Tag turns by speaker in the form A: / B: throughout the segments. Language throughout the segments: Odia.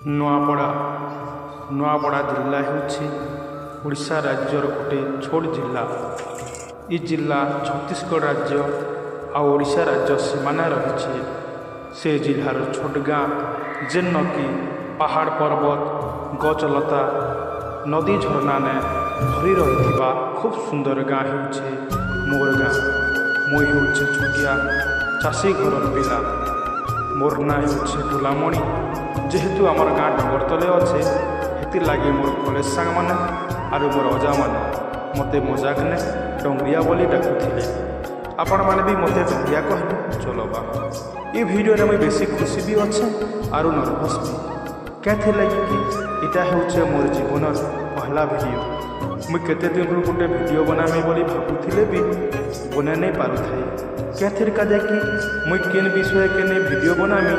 A: ନୂଆପଡ଼ା ଜିଲ୍ଲା ହେଉଛି ଓଡ଼ିଶା ରାଜ୍ୟର ଗୋଟିଏ ଛୋଟ ଜିଲ୍ଲା। ଏ ଜିଲ୍ଲା ଛତିଶଗଡ଼ ରାଜ୍ୟ ଆଉ ଓଡ଼ିଶା ରାଜ୍ୟ ସୀମାନା ରହିଛି। ସେ ଜିଲ୍ଲାର ଛୋଟ ଗାଁ ଯେନ୍ନକି ପାହାଡ଼ ପର୍ବତ ଗଛଲତା ନଦୀ ଝରଣାନେ ଭରି ରହିଥିବା ଖୁବ୍ ସୁନ୍ଦର ଗାଁ ହେଉଛି ମୋର ଗାଁ। ମୁଇଁ ହେଉଛି ଛୋଟିଆ ଚାଷୀ ଘରର ପିଲା। ମୋର ନାଁ ହେଉଛି ଦୁଲାମଣି। ଯେହେତୁ ଆମର ଗାଁ ଡଙ୍ଗର ତଲେ ଅଛେ ହେଥିର୍ଲାଗି ମୋର କଲେଜ ସାଙ୍ଗମାନେ ଆରୁ ମୋର ଅଜାମାନେ ମୋତେ ମଜାକନେ ଡଙ୍ଗରିଆ ବୋଲି ଡାକୁଥିଲେ। ଆପଣମାନେ ବି ମୋତେ ଡଙ୍ଗରିଆ କହିବେ ଚଲବା। ଏ ଭିଡ଼ିଓରେ ମୁଇଁ ବେଶୀ ଖୁସି ବି ଅଛେ ଆରୁ ନର୍ଭସ୍ ବି। କେଥିର୍ଲାଗି କି ଇଟା ହେଉଛେ ମୋର ଜୀବନର ପହଲା ଭିଡ଼ିଓ। ମୁଇଁ କେତେ ଦିନରୁ ଗୋଟେ ଭିଡ଼ିଓ ବନାମି ବୋଲି ଭାବୁଥିଲେ ବି ବନାଇ ନାଇଁ ପାରୁଥାଏ। କେଥିର୍ କାଜେ କି ମୁଇଁ କେନ୍ ବିଷୟ କେନେ ଭିଡ଼ିଓ ବନାମି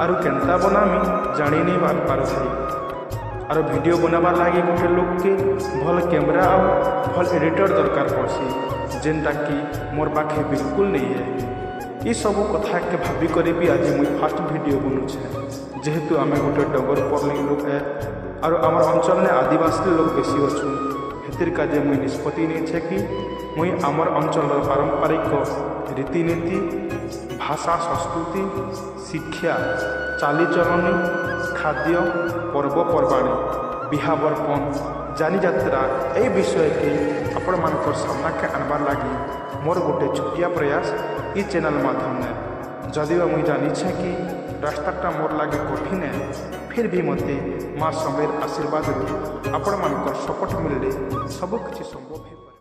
A: ଆରୁ କେନ୍ତା ବନାମି ଜାଣି ନାଇଁ ପାରୁଥାଏ। ଆରୁ ଭିଡ଼ିଓ ବନାବାର୍ ଲାଗି ଗୋଟେ ଲୋককে ଭଲ କ୍ୟାମେରା ଆଉ ଭଲ ଏଡ଼ିଟର ଦରକାର ପଡ଼୍ସି, ଯେନ୍ଟାକି ମୋର୍ ପାଖେ ବିଲକୁଲ ନେଇ ହେ। ଏସବୁ କଥାକେ ଭାବିକରି ବି ଆଜି ମୁଇଁ ଫାର୍ଷ୍ଟ ଭିଡ଼ିଓ ବନୁଛେ। ଯେହେତୁ ଆମେ ଗୋଟେ ଡଙ୍ଗର ପର୍ଲି ଲୋକ ହେ ଆରୁ ଆମର ଅଞ୍ଚଳରେ ଆଦିବାସୀ ଲୋକ ବେଶୀ ଅଛୁ, ହେଥିର୍ କାଜେ ମୁଇଁ ନିଷ୍ପତ୍ତି ନେଇଛେ କି ମୁଇଁ ଆମର ଅଞ୍ଚଳର ପାରମ୍ପରିକ ରୀତିନୀତି ଭାଷା ସଂସ୍କୃତି ଶିକ୍ଷା ଚାଲିଚଳଣି ଖାଦ୍ୟ ପର୍ବପର୍ବାଣି ବିହାବର୍ପଣ ଯାନିଯାତ୍ରା এই বিষয়কে ଆପଣମାନଙ୍କର ସାମ୍ନାକେ ଆଣବାର୍ ଲାଗି ମୋର ଗୋଟେ ଛୋଟିଆ ପ୍ରୟାସ ଇ ଚ୍ୟାନେଲ୍ ମାଧ୍ୟମରେ। ଯଦିଓ ମୁଇଁ ଜାନିଛେ କି ରାସ୍ତାଟା ମୋର୍ ଲାଗି କଠିନ ହେ, ଫିର୍ ବି ମୋତେ ମା ସମେର ଆଶୀର୍ବାଦରୁ ଆପଣମାନଙ୍କର ସପୋର୍ଟ ମିଳିଲେ ସବୁ କିଛି ସମ୍ଭବ ହେଇପାରେ।